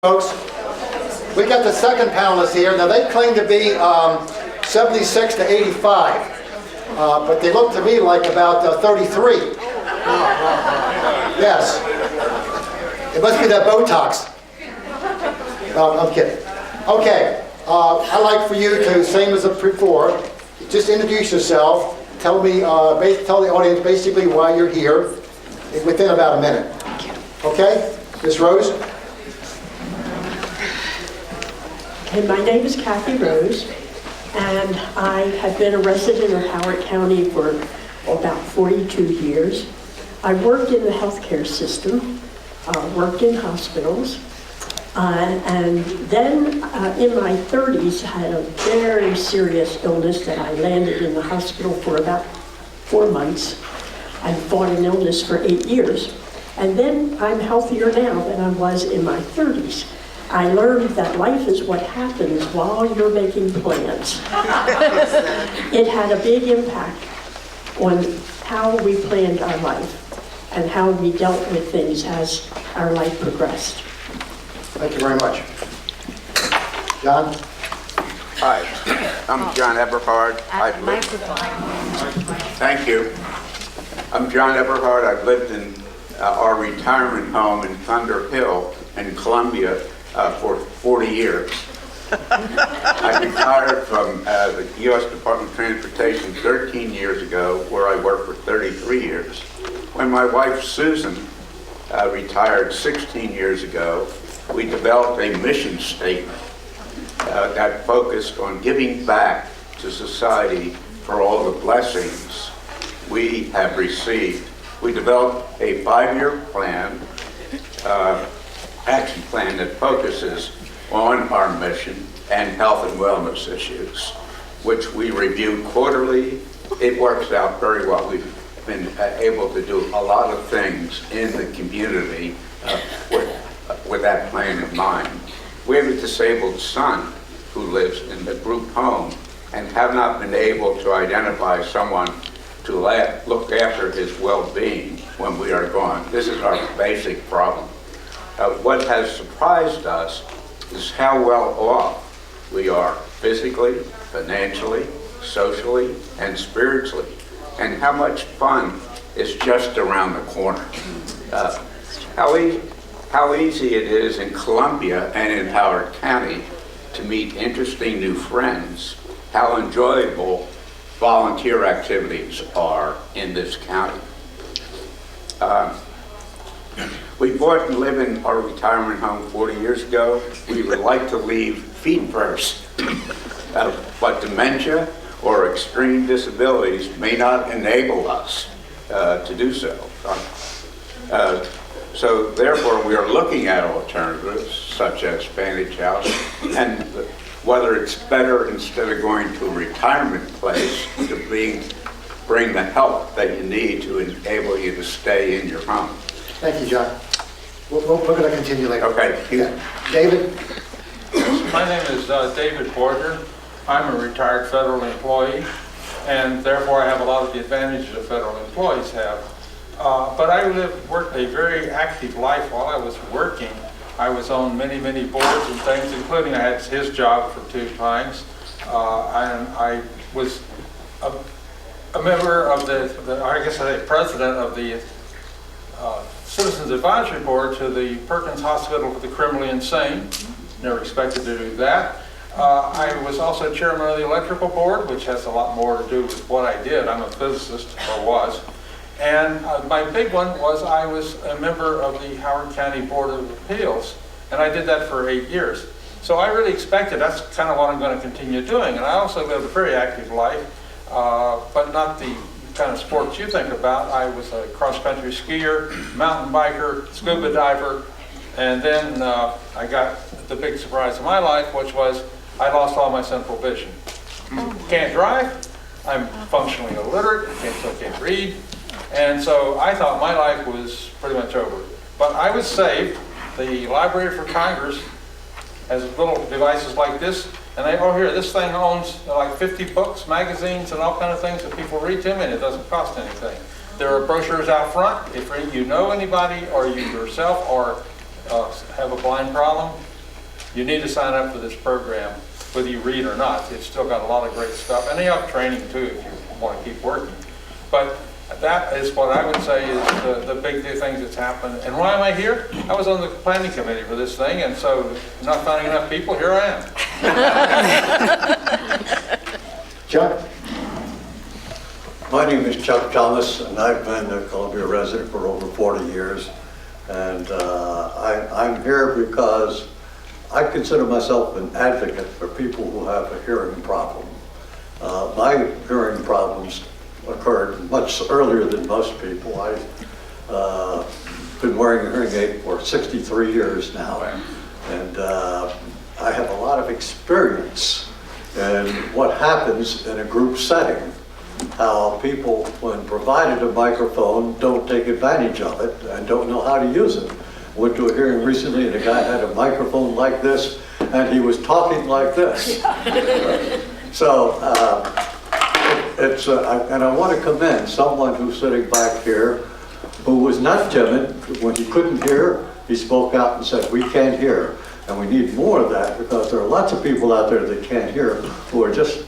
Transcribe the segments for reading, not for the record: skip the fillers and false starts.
Folks, we got the second panelist here. Now they claim to be 76 to 85, but they look to me like about 33. Yes, it must be that Botox. I'm kidding. Okay, I'd like for you to, same as before, just introduce yourself. Tell me, tell the audience basically why you're here within about a minute. Okay, Ms. Rose. Okay, my name is Kathy Rose, and I have been a resident of Howard County for about 42 years. I worked in the healthcare system, worked in hospitals, and then in my 30s had a very serious illness that I landed in the hospital for about 4 months and fought an illness for 8 years. And then I'm healthier now than I was in my 30s. I learned that life is what happens while you're making plans. It had a big impact on how we planned our life and how we dealt with things as our life progressed. Thank you very much. John? Hi, I'm John Eberhard. Thank you. I'm John Eberhard. I've lived in our retirement home in Thunder Hill in Columbia for 40 years. I retired from the U.S. Department of Transportation 13 years ago, where I worked for 33 years. When my wife Susan retired 16 years ago, we developed a mission statement that focused on giving back to society for all the blessings we have received. We developed a 5-year plan, action plan that focuses on our mission and health and wellness issues, which we review quarterly. It works out very well. We've been able to do a lot of things in the community with that plan in mind. We have a disabled son who lives in the group home and have not been able to identify someone to look after his well-being when we are gone. This is our basic problem. What has surprised us is how well off we are physically, financially, socially, and spiritually, and how much fun is just around the corner. How easy it is in Columbia and in Howard County to meet interesting new friends, how enjoyable volunteer activities are in this county. We bought and live in our retirement home 40 years ago. We would like to leave feet first, but dementia or extreme disabilities may not enable us to do so. So therefore, we are looking at alternatives such as Vantage House, and whether it's better, instead of going to a retirement place, to bring the help that you need to enable you to stay in your home. Thank you, John. We're going to continue later. Okay. Yeah. David? My name is David Boyter. I'm a retired federal employee, and therefore I have a lot of the advantages that federal employees have. But I worked a very active life while I was working. I was on many boards and things, including I had his job for 2 times. And I was a member of the president of the Citizens Advisory Board to the Perkins Hospital for the Criminally Insane. Never expected to do that. I was also chairman of the electrical board, which has a lot more to do with what I did. I'm a physicist, or was. And my big one was I was a member of the Howard County Board of Appeals, and I did that for 8 years. So I really expected that's kind of what I'm going to continue doing. And I also lived a very active life, but not the kind of sports you think about. I was a cross-country skier, mountain biker, scuba diver, and then I got the big surprise of my life, which was I lost all my central vision. Can't drive, I'm functionally illiterate, can't read, and so I thought my life was pretty much over. But I was saved. The Library for Congress has little devices like this, and this thing owns like 50 books, magazines, and all kind of things that people read to me, and it doesn't cost anything. There are brochures out front. If you know anybody or you yourself or have a blind problem, You need to sign up for this program, whether you read or not. It's still got a lot of great stuff, and they have training too if you want to keep working. But that is what I would say is the big things that's happened. And why am I here? I was on the planning committee for this thing, and so not finding enough people, here I am. Chuck? My name is Chuck Thomas, and I've been a Columbia resident for over 40 years. And I'm here because I consider myself an advocate for people who have a hearing problem. My hearing problems occurred much earlier than most people. I've been wearing a hearing aid for 63 years now, and I have a lot of experience in what happens in a group setting, how people, when provided a microphone, don't take advantage of it and don't know how to use it. Went to a hearing recently and a guy had a microphone like this and he was talking like this. So, and I want to commend someone who's sitting back here who was not timid. When he couldn't hear, he spoke out and said, "We can't hear." And we need more of that because there are lots of people out there that can't hear who are just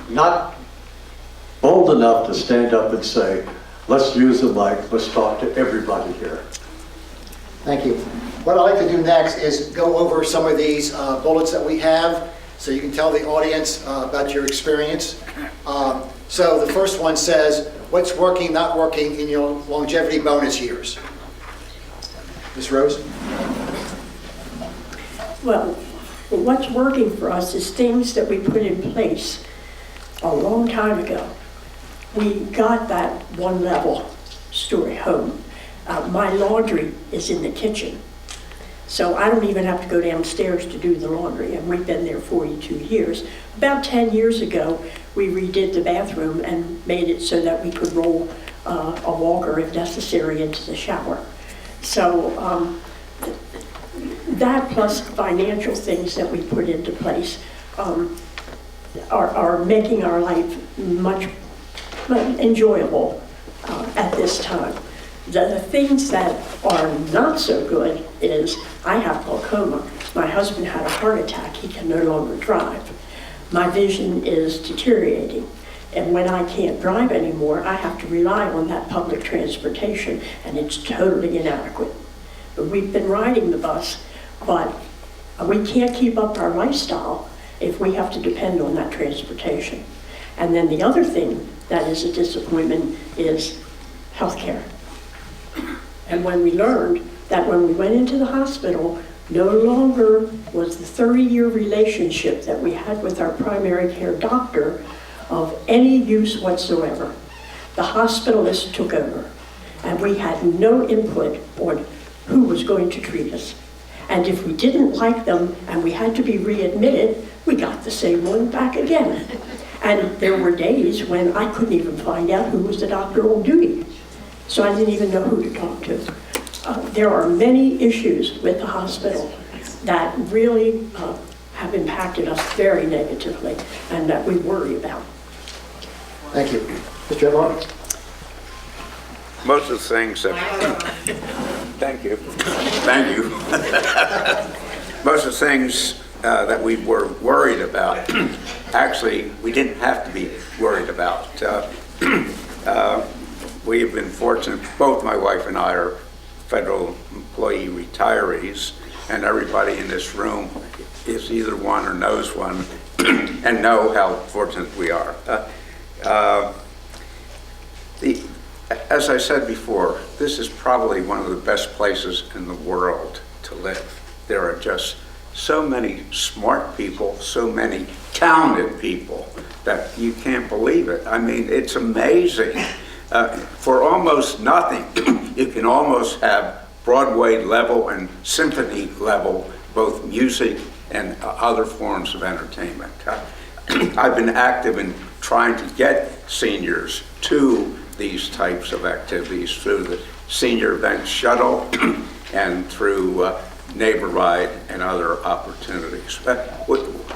not bold enough to stand up and say, "Let's use the mic, let's talk to everybody here." Thank you. What I'd like to do next is go over some of these bullets that we have so you can tell the audience about your experience. So the first one says, what's working, not working in your longevity bonus years? Ms. Rose? Well, what's working for us is things that we put in place a long time ago. We got that one-level story home. My laundry is in the kitchen, so I don't even have to go downstairs to do the laundry, and we've been there 42 years. About 10 years ago, we redid the bathroom and made it so that we could roll a walker, if necessary, into the shower. So that plus financial things that we put into place are making our life much enjoyable at this time. The things that are not so good is I have glaucoma. My husband had a heart attack. He can no longer drive. My vision is deteriorating. And when I can't drive anymore, I have to rely on that public transportation, and it's totally inadequate. But we've been riding the bus, but we can't keep up our lifestyle if we have to depend on that transportation. And then the other thing that is a disappointment is healthcare. And when we learned that when we went into the hospital, no longer was the 30-year relationship that we had with our primary care doctor of any use whatsoever. The hospitalist took over, and we had no input on who was going to treat us. And if we didn't like them and we had to be readmitted, we got the same one back again. And there were days when I couldn't even find out who was the doctor on duty. So I didn't even know who to talk to. There are many issues with the hospital that really have impacted us very negatively and that we worry about. Thank you. Mr. Eberhard? Most of the things that, thank you. Most of the things that we were worried about, actually, we didn't have to be worried about. We have been fortunate, both my wife and I are federal employee retirees, and everybody in this room is either one or knows one and know how fortunate we are. As I said before, this is probably one of the best places in the world to live. There are just so many smart people, so many talented people that you can't believe it. I mean, it's amazing. For almost nothing, you can almost have Broadway level and symphony level, both music and other forms of entertainment. I've been active in trying to get seniors to these types of activities through the Senior Event Shuttle and through Neighbor Ride and other opportunities. But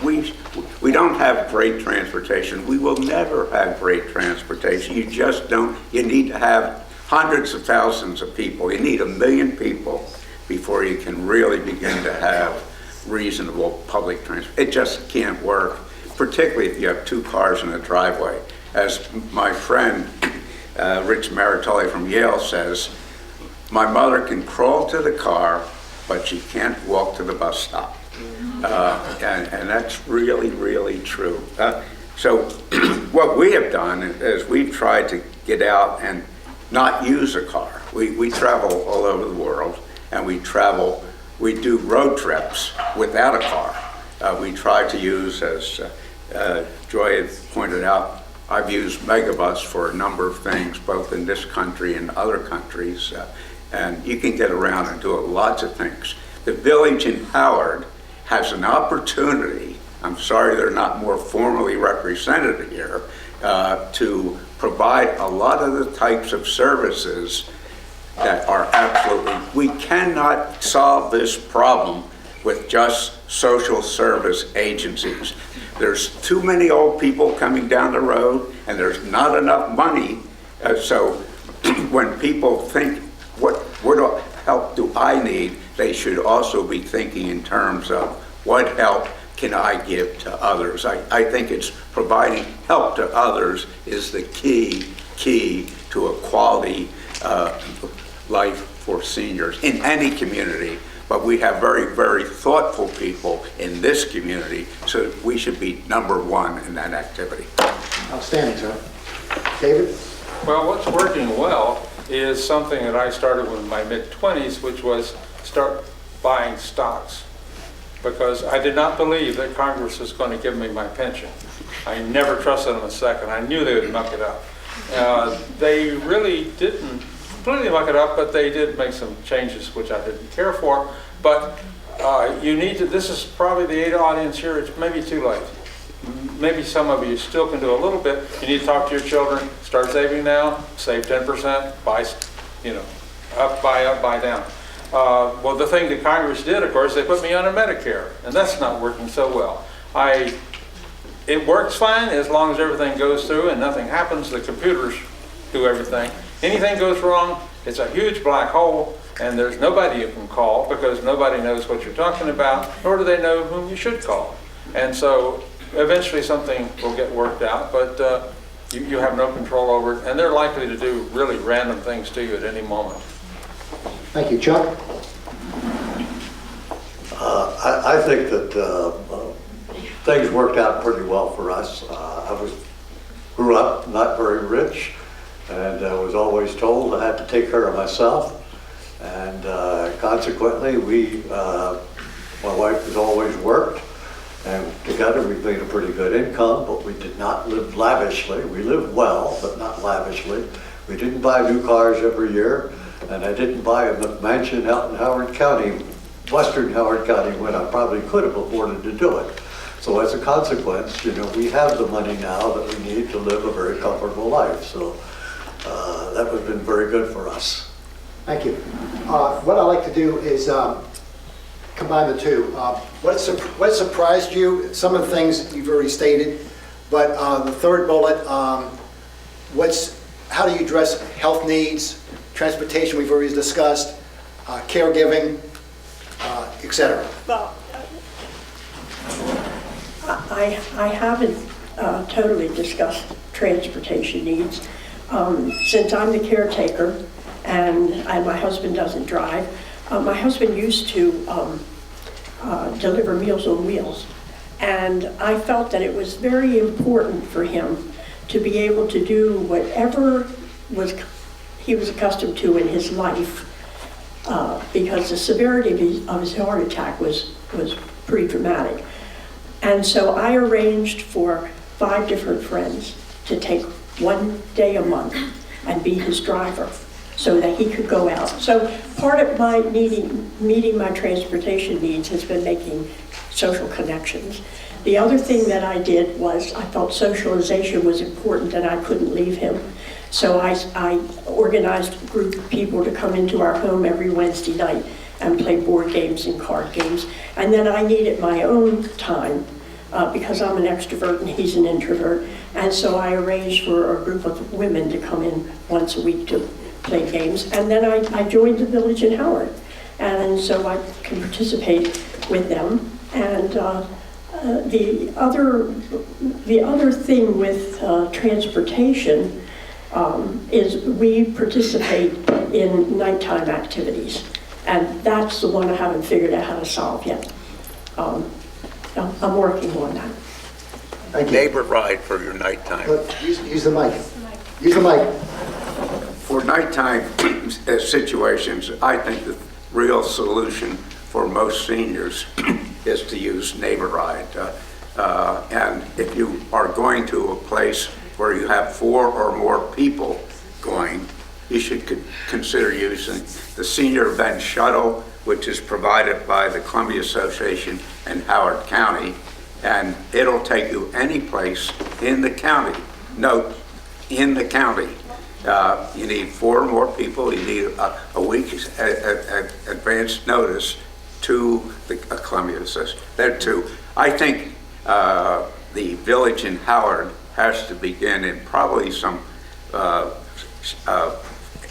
we don't have great transportation. We will never have great transportation. You just don't. You need to have hundreds of thousands of people. You need 1 million people before you can really begin to have reasonable public transport. It just can't work, particularly if you have two cars in a driveway. As my friend Rich Maritoli from Yale says, my mother can crawl to the car, but she can't walk to the bus stop. And that's really, really true. So what we have done is we've tried to get out and not use a car. We travel all over the world, and we do road trips without a car. We try to use, as Joy had pointed out, I've used Megabus for a number of things, both in this country and other countries, and you can get around and do lots of things. The village in Howard has an opportunity, I'm sorry they're not more formally represented here, to provide a lot of the types of services that are absolutely, we cannot solve this problem with just social service agencies. There's too many old people coming down the road, and there's not enough money. So when people think, what help do I need, they should also be thinking in terms of what help can I give to others. I think it's providing help to others is the key to a quality life for seniors in any community. But we have very, very thoughtful people in this community, so we should be number one in that activity. Outstanding, sir. David? Well, what's working well is something that I started in my mid-20s, which was start buying stocks. Because I did not believe that Congress was going to give me my pension. I never trusted them a second. I knew they would muck it up. They really didn't completely muck it up, but they did make some changes which I didn't care for. But you need to, this is probably the Ada audience here, it's maybe too late. Maybe some of you still can do a little bit. You need to talk to your children, start saving now, save 10%, buy, up, buy down. Well, the thing that Congress did, of course, they put me on a Medicare, and that's not working so well. It works fine as long as everything goes through and nothing happens. The computers do everything. Anything goes wrong, it's a huge black hole, and there's nobody you can call because nobody knows what you're talking about, nor do they know whom you should call. And so eventually something will get worked out, but you have no control over it, and they're likely to do really random things to you at any moment. Thank you. Chuck? I think that things worked out pretty well for us. I grew up not very rich, and was always told I had to take care of myself. And consequently, my wife has always worked, and together we made a pretty good income, but we did not live lavishly. We lived well, but not lavishly. We didn't buy new cars every year, and I didn't buy a mansion out in Howard County, western Howard County, when I probably could have afforded to do it. So as a consequence, we have the money now that we need to live a very comfortable life. So that has been very good for us. Thank you. What I like to do is combine the two. What surprised you? Some of the things you've already stated, but the third bullet, how do you address health needs, transportation we've already discussed, caregiving, etc. Well, I haven't totally discussed transportation needs. Since I'm the caretaker and my husband doesn't drive, my husband used to deliver Meals on Wheels. And I felt that it was very important for him to be able to do whatever he was accustomed to in his life, because the severity of his heart attack was pretty dramatic. And so I arranged for 5 different friends to take 1 day a month and be his driver so that he could go out. So part of my meeting my transportation needs has been making social connections. The other thing that I did was I felt socialization was important and I couldn't leave him. So I organized a group of people to come into our home every Wednesday night and play board games and card games. And then I needed my own time because I'm an extrovert and he's an introvert. And so I arranged for a group of women to come in once a week to play games. And then I joined the Village in Howard. And so I can participate with them. the other thing with transportation is we participate in nighttime activities, and that's the one I haven't figured out how to solve yet. I'm working on that. Thank you. Neighbor ride for your nighttime. Use the mic. Use the mic. For nighttime situations, I think the real solution for most seniors is to use neighbor ride. And if you are going to a place where you have 4 or more people going, you should consider using the Senior Event Shuttle, which is provided by the Columbia Association in Howard County, and it'll take you any place in the county. Note, in the county. You need 4 or more people. You need a week's advance notice to the Columbia Association. There too. I think the village in Howard has to begin in probably some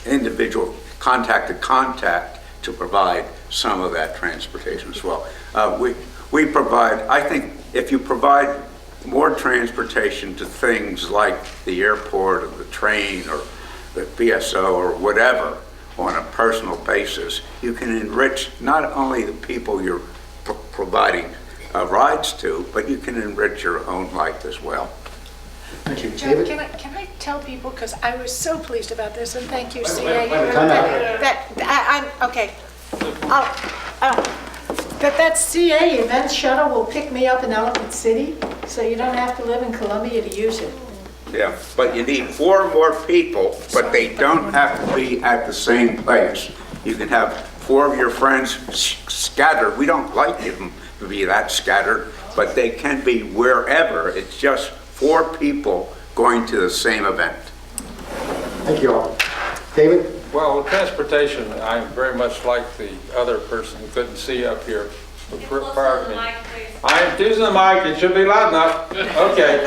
individual contact to provide some of that transportation as well. We provide, I think if you provide more transportation to things like the airport or the train or the PSO or whatever on a personal basis, you can enrich not only the people you're providing rides to, but you can enrich your own life as well. Thank you. John, David? can I tell people, because I was so pleased about this, and thank you, Wait, CA. time out. That CA event shuttle will pick me up in Elephant City, so you don't have to live in Columbia to use it. Yeah, but you need 4 or more people, but they don't have to be at the same place. You can have 4 of your friends scattered. We don't like them to be that scattered, but they can be wherever. It's just 4 people going to the same event. Thank you all. David? Well, with transportation, I'm very much like the other person who couldn't see up here prior to me. I'm using the mic, it should be loud enough. Okay.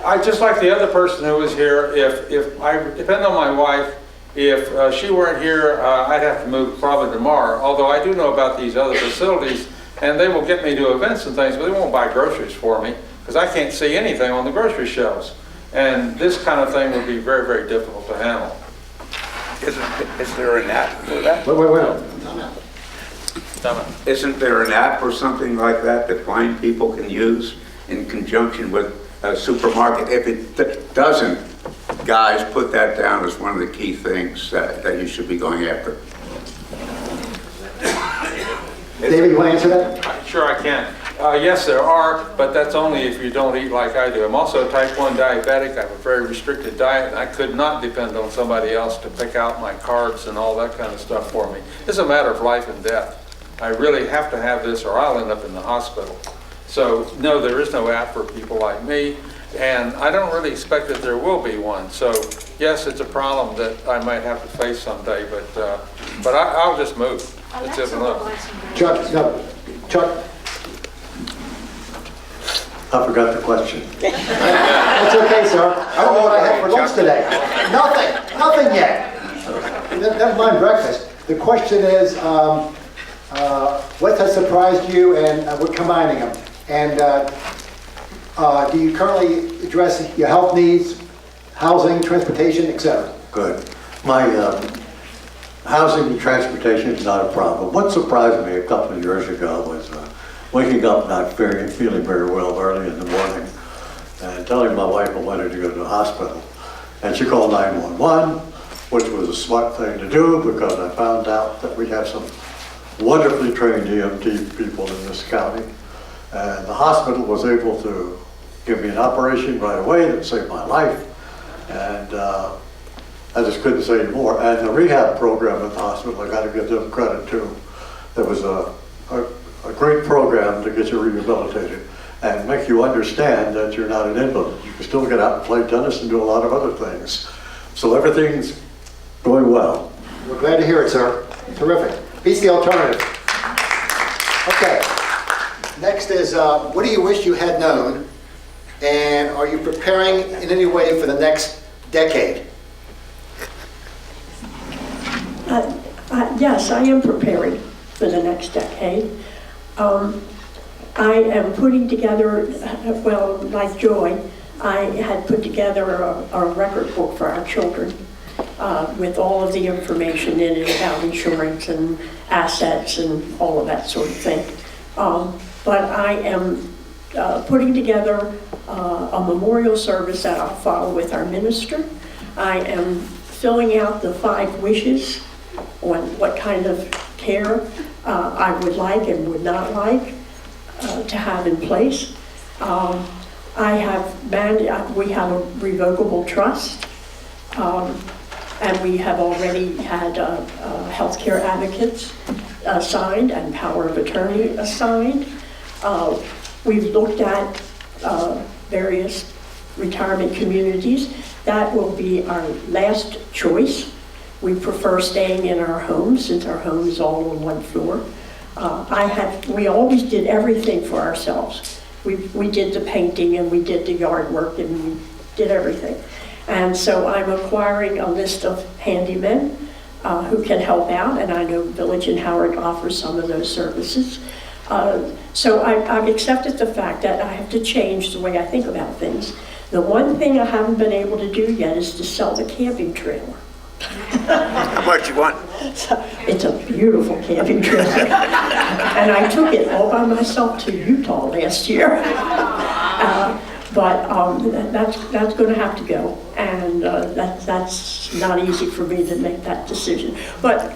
I just like the other person who was here, if I depend on my wife, if she weren't here, I'd have to move probably tomorrow. Although I do know about these other facilities, and they will get me to events and things, but they won't buy groceries for me, because I can't see anything on the grocery shelves. And this kind of thing would be very, very difficult to handle. Is there an app for that? Wait. Isn't there an app or something like that that blind people can use in conjunction with a supermarket? If it doesn't, guys, put that down as one of the key things that you should be going after. David, you want to answer that? Sure, I can. Yes, there are, but that's only if you don't eat like I do. I'm also a type 1 diabetic. I have a very restricted diet, and I could not depend on somebody else to pick out my carbs and all that kind of stuff for me. It's a matter of life and death. I really have to have this or I'll end up in the hospital. So, no, there is no app for people like me, and I don't really expect that there will be one. So, yes, it's a problem that I might have to face someday, but I'll just move. It's just enough. Chuck? I forgot the question. That's okay, sir. I don't know what I had for lunch today. Nothing yet. Never mind breakfast. The question is, what has surprised you, and we're combining them. And do you currently address your health needs, housing, transportation, etc.? Good. My housing and transportation is not a problem. What surprised me a couple of years ago was waking up not feeling very well early in the morning and telling my wife I wanted to go to the hospital. And she called 911, which was a smart thing to do because I found out that we have some wonderfully trained EMT people in this county. And the hospital was able to give me an operation right away that saved my life. And I just couldn't say more. And the rehab program at the hospital, I got to give them credit too. There was a great program to get you rehabilitated and make you understand that you're not an invalid. You can still get out and play tennis and do a lot of other things. So everything's going well. We're glad to hear it, sir. Terrific. Beats the alternative. Okay. Next is, what do you wish you had known? And are you preparing in any way for the next decade? Yes, I am preparing for the next decade. I am putting together, well, like Joy, I had put together a record book for our children with all of the information in it about insurance and assets and all of that sort of thing. But I am putting together a memorial service that I'll follow with our minister. I am filling out the 5 wishes on what kind of care I would like and would not like to have in place. We have a revocable trust, and we have already had healthcare advocates assigned and power of attorney assigned. We've looked at various retirement communities. That will be our last choice. We prefer staying in our homes since our home is all on one floor. We always did everything for ourselves. We did the painting and we did the yard work and we did everything. And so I'm acquiring a list of handymen who can help out, and I know Village in Howard offers some of those services. So I've accepted the fact that I have to change the way I think about things. The one thing I haven't been able to do yet is to sell the camping trailer. How much you want? It's a beautiful camping trailer. And I took it all by myself to Utah last year. But that's going to have to go. And that's not easy for me to make that decision. But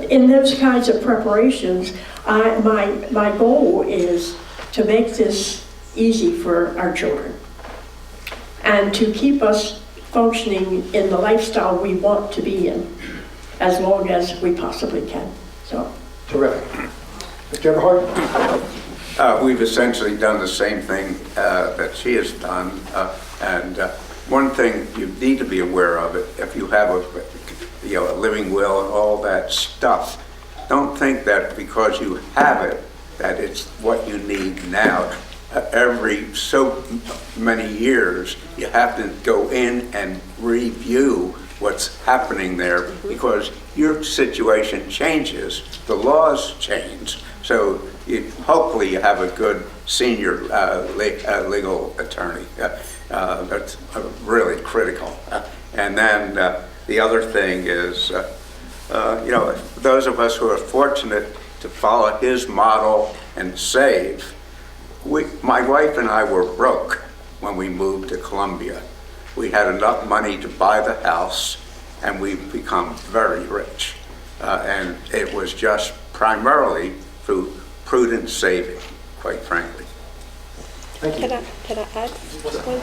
in those kinds of preparations, my goal is to make this easy for our children and to keep us functioning in the lifestyle we want to be in as long as we possibly can. So. Terrific. Mr. Eberhard? We've essentially done the same thing that she has done. And one thing you need to be aware of, it if you have a living will and all that stuff, don't think that because you have it, that it's what you need now. Every so many years, you have to go in and review what's happening there because your situation changes, the laws change. So hopefully you have a good senior legal attorney. That's really critical. And then the other thing is, those of us who are fortunate to follow his model and save, my wife and I were broke when we moved to Columbia. We had enough money to buy the house, and we've become very rich. And it was just primarily through prudent saving, quite frankly. Thank you. Can I add one thing?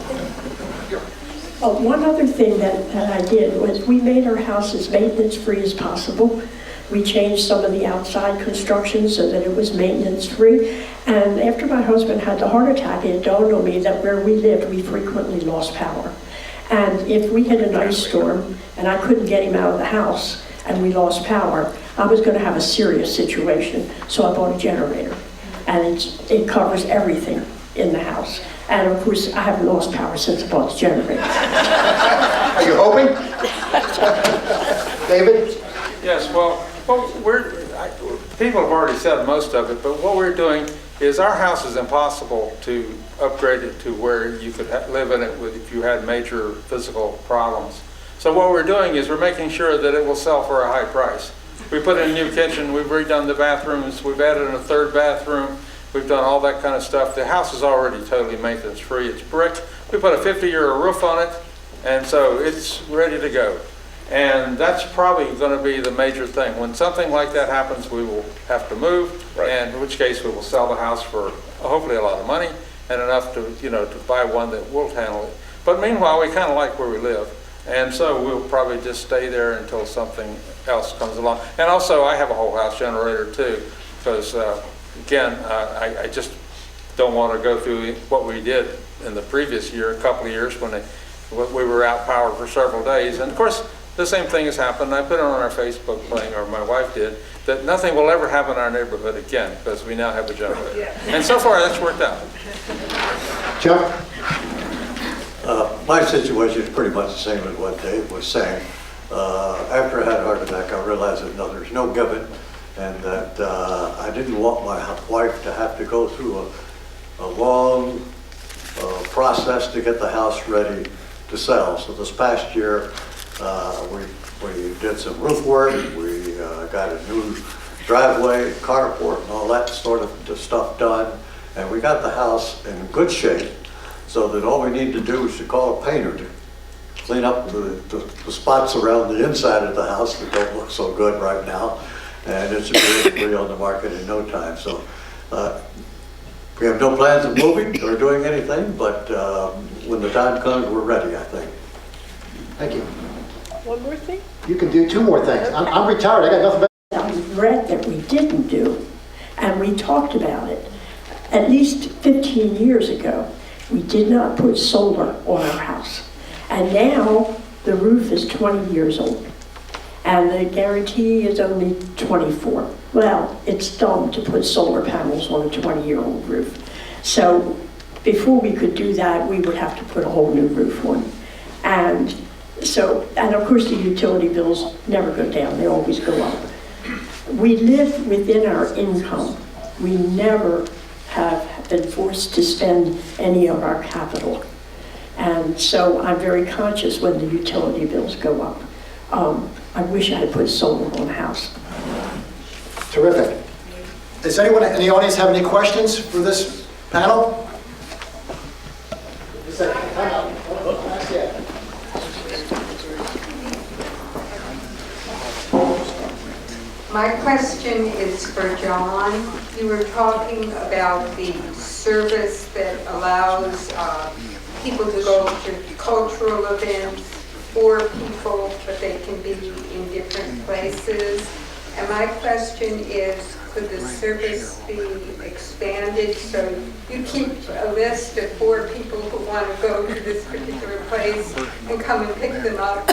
One other thing that I did was we made our house as maintenance-free as possible. We changed some of the outside construction so that it was maintenance-free. And after my husband had the heart attack, it dawned on me that where we lived, we frequently lost power. And if we had an ice storm and I couldn't get him out of the house and we lost power, I was going to have a serious situation. So I bought a generator. And it covers everything in the house. And of course, I haven't lost power since I bought the generator. Are you hoping? David? Yes, well, people have already said most of it, but what we're doing is our house is impossible to upgrade it to where you could live in it if you had major physical problems. So what we're doing is we're making sure that it will sell for a high price. We put in a new kitchen, we've redone the bathrooms, we've added in a 3rd bathroom, we've done all that kind of stuff. The house is already totally maintenance-free. It's brick. We put a 50-year roof on it, and so it's ready to go. And that's probably going to be the major thing. When something like that happens, we will have to move, and in which case we will sell the house for hopefully a lot of money and enough to, to buy one that will handle it. But meanwhile, we kind of like where we live, and so we'll probably just stay there until something else comes along. And also, I have a whole house generator too, because again, I just don't want to go through what we did in the previous year, a couple of years when we were out power for several days. And of course, the same thing has happened. I put it on our Facebook thing, or my wife did, that nothing will ever happen in our neighborhood again because we now have a generator. And so far, that's worked out. Chuck? My situation is pretty much the same as what Dave was saying. After I had a heart attack, I realized that there's no giving and that I didn't want my wife to have to go through a long process to get the house ready to sell. So this past year, we did some roof work, we got a new driveway, carport, and all that sort of stuff done, and we got the house in good shape, so that all we need to do is to call a painter to clean up the spots around the inside of the house that don't look so good right now, and it's going to be on the market in no time. So we have no plans of moving or doing anything, but when the time comes, we're ready, I think. Thank you. One more thing? You can do two more things. I'm retired, I got nothing better. I regret that we didn't do, and we talked about it. At least 15 years ago, we did not put solar on our house. And now the roof is 20 years old, and the guarantee is only 24. Well, it's dumb to put solar panels on a 20-year-old roof. So before we could do that, we would have to put a whole new roof on. And of course the utility bills never go down, they always go up. We live within our income. We never have been forced to spend any of our capital. And so I'm very conscious when the utility bills go up. I wish I had put solar on the house. Terrific. Does anyone in the audience have any questions for this panel? My question is for John. You were talking about the service that allows people to go to cultural events for people, but they can be in different places. And my question is, could the service be expanded so you keep a list of 4 people who want to go to this particular place and come and pick them up?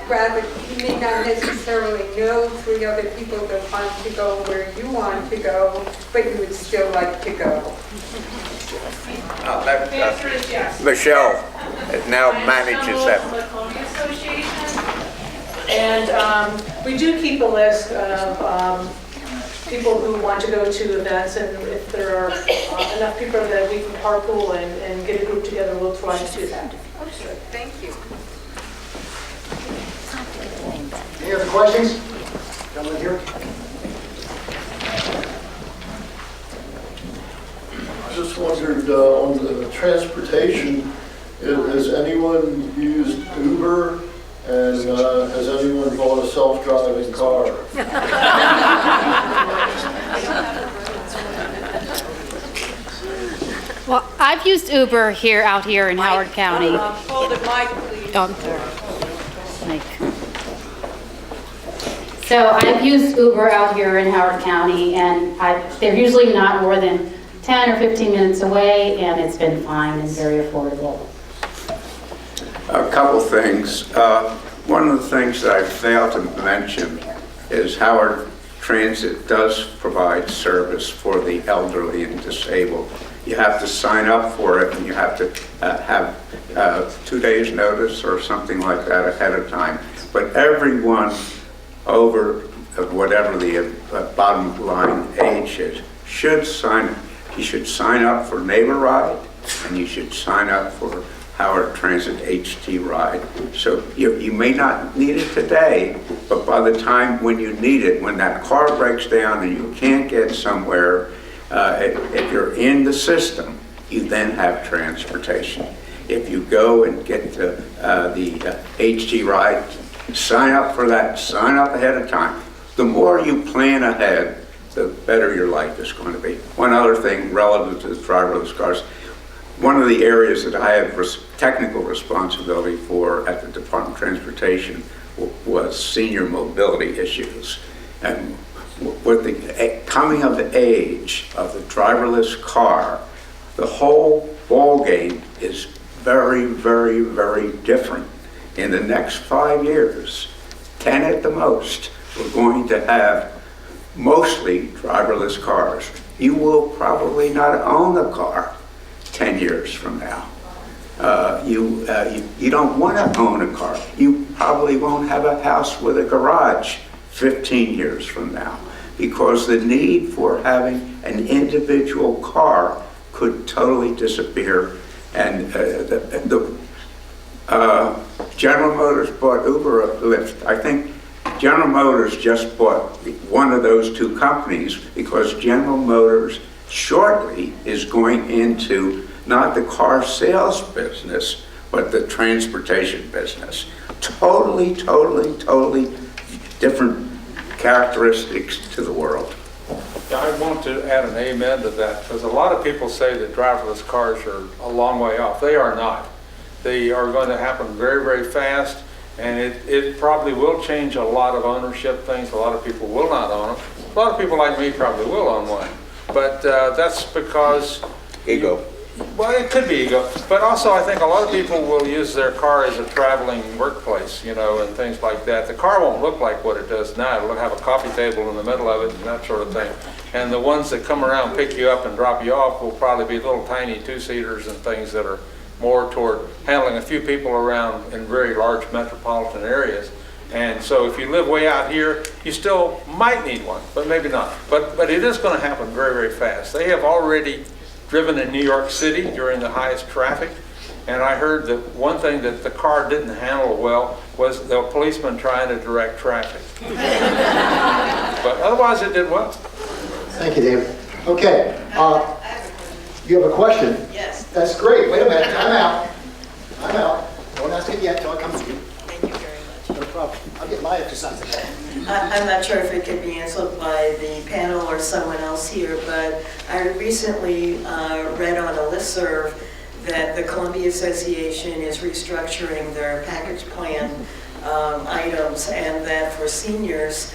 Rather, you may not necessarily know 3 other people that want to go where you want to go, but you would still like to go. The answer is yes. Michelle now manages that. And we do keep a list of people who want to go to events, and if there are enough people that we can carpool and get a group together, we'll try to do that. Okay, thank you. Any other questions? Gentlemen here. I just wondered on the transportation, has anyone used Uber, and has anyone bought a self-driving car? Well, I've used Uber out here in Howard County. Hold it, Mike, please. So I've used Uber out here in Howard County, and they're usually not more than 10 or 15 minutes away, and it's been fine and very affordable. A couple things. One of the things that I failed to mention is Howard Transit does provide service for the elderly and disabled. You have to sign up for it, and you have to have 2 days notice or something like that ahead of time. But everyone over whatever the bottom line age is should sign. You should sign up for Neighbor Ride, and you should sign up for Howard Transit HT Ride. So you may not need it today, but by the time when you need it, when that car breaks down and you can't get somewhere, if you're in the system, you then have transportation. If you go and get the HT Ride, sign up for that, sign up ahead of time. The more you plan ahead, the better your life is going to be. One other thing relative to the driverless cars, one of the areas that I have technical responsibility for at the Department of Transportation was senior mobility issues. And with the coming of the age of the driverless car, the whole ballgame is very, very, very different. In the next 5 years, 10 at the most, we're going to have mostly driverless cars. You will probably not own a car 10 years from now. You don't want to own a car. You probably won't have a house with a garage 15 years from now, because the need for having an individual car could totally disappear. And General Motors bought Uber or Lyft. I think General Motors just bought one of those two companies because General Motors shortly is going into not the car sales business, but the transportation business. Totally different characteristics to the world. I want to add an amen to that, because a lot of people say that driverless cars are a long way off. They are not. They are going to happen very fast, and it probably will change a lot of ownership things. A lot of people will not own them. A lot of people like me probably will own one. But that's because... Ego. Well, it could be ego, but also I think a lot of people will use their car as a traveling workplace, you know, and things like that. The car won't look like what it does now. It'll have a coffee table in the middle of it and that sort of thing. And the ones that come around, pick you up and drop you off will probably be little tiny two-seaters and things that are more toward handling a few people around in very large metropolitan areas. And so if you live way out here, you still might need one, but maybe not. But it is going to happen very fast. They have already driven in New York City during the highest traffic, and I heard that one thing that the car didn't handle well was the policeman trying to direct traffic. But otherwise it did well. Thank you, David. Okay, you have a question? Yes. That's great. Wait a minute, I'm out. Don't ask it yet until I come to you. Thank you very much. No problem. I'll get my exercise today. I'm not sure if it could be answered by the panel or someone else here, but I recently read on a listserv that the Columbia Association is restructuring their package plan items, and that for seniors,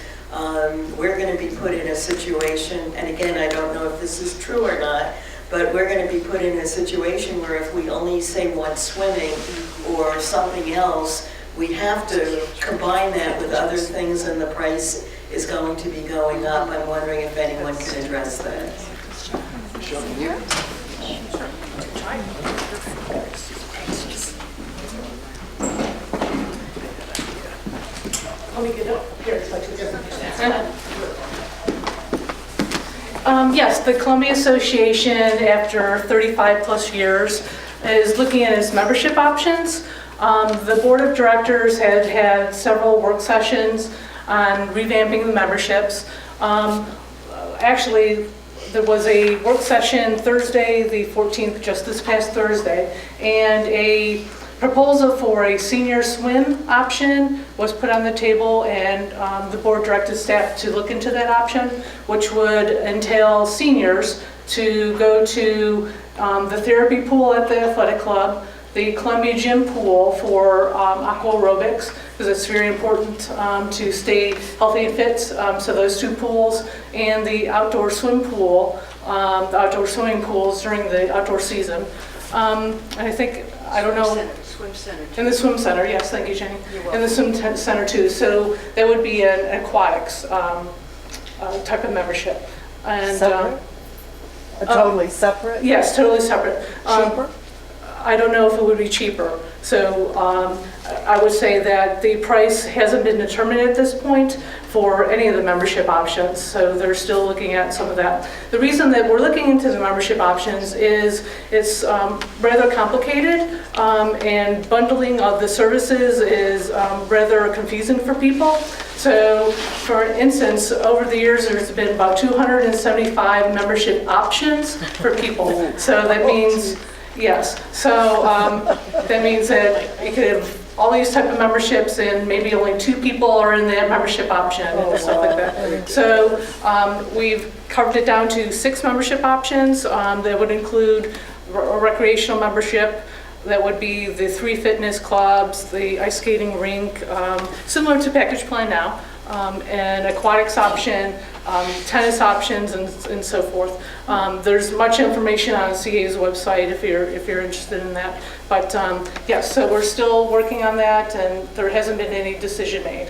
we're going to be put in a situation, and again, I don't know if this is true or not, but we're going to be put in a situation where if we only say want swimming or something else, we have to combine that with other things, and the price is going to be going up. I'm wondering if anyone can address that. Michelle, can you? Let me get up here. Yes, the Columbia Association, after 35 plus years, is looking at its membership options. The board of directors had had several work sessions on revamping the memberships. Actually, there was a work session Thursday, the 14th, just this past Thursday, and a proposal for a senior swim option was put on the table, and the board directed staff to look into that option, which would entail seniors to go to the therapy pool at the athletic club, the Columbia Gym pool for aqua aerobics, because it's very important to stay healthy and fit. So those two pools, and the outdoor swim pool, the outdoor swimming pools during the outdoor season. And I think, I don't know. Swim center. In the swim center, yes, thank you, Jenny. In the swim center too. So that would be an aquatics type of membership. And separate? Totally separate? Yes, totally separate. Cheaper? I don't know if it would be cheaper. So I would say that the price hasn't been determined at this point for any of the membership options. So they're still looking at some of that. The reason that we're looking into the membership options is it's rather complicated, and bundling of the services is rather confusing for people. So for instance, over the years, there's been about 275 membership options for people. So that means, yes. So that means that you could have all these type of memberships, and maybe only 2 people are in that membership option and stuff like that. So we've carved it down to 6 membership options that would include a recreational membership. That would be the 3 fitness clubs, the ice skating rink, similar to package plan now, an aquatics option, tennis options, and so forth. There's much information on CA's website if you're interested in that. But yes, so we're still working on that, and there hasn't been any decision made.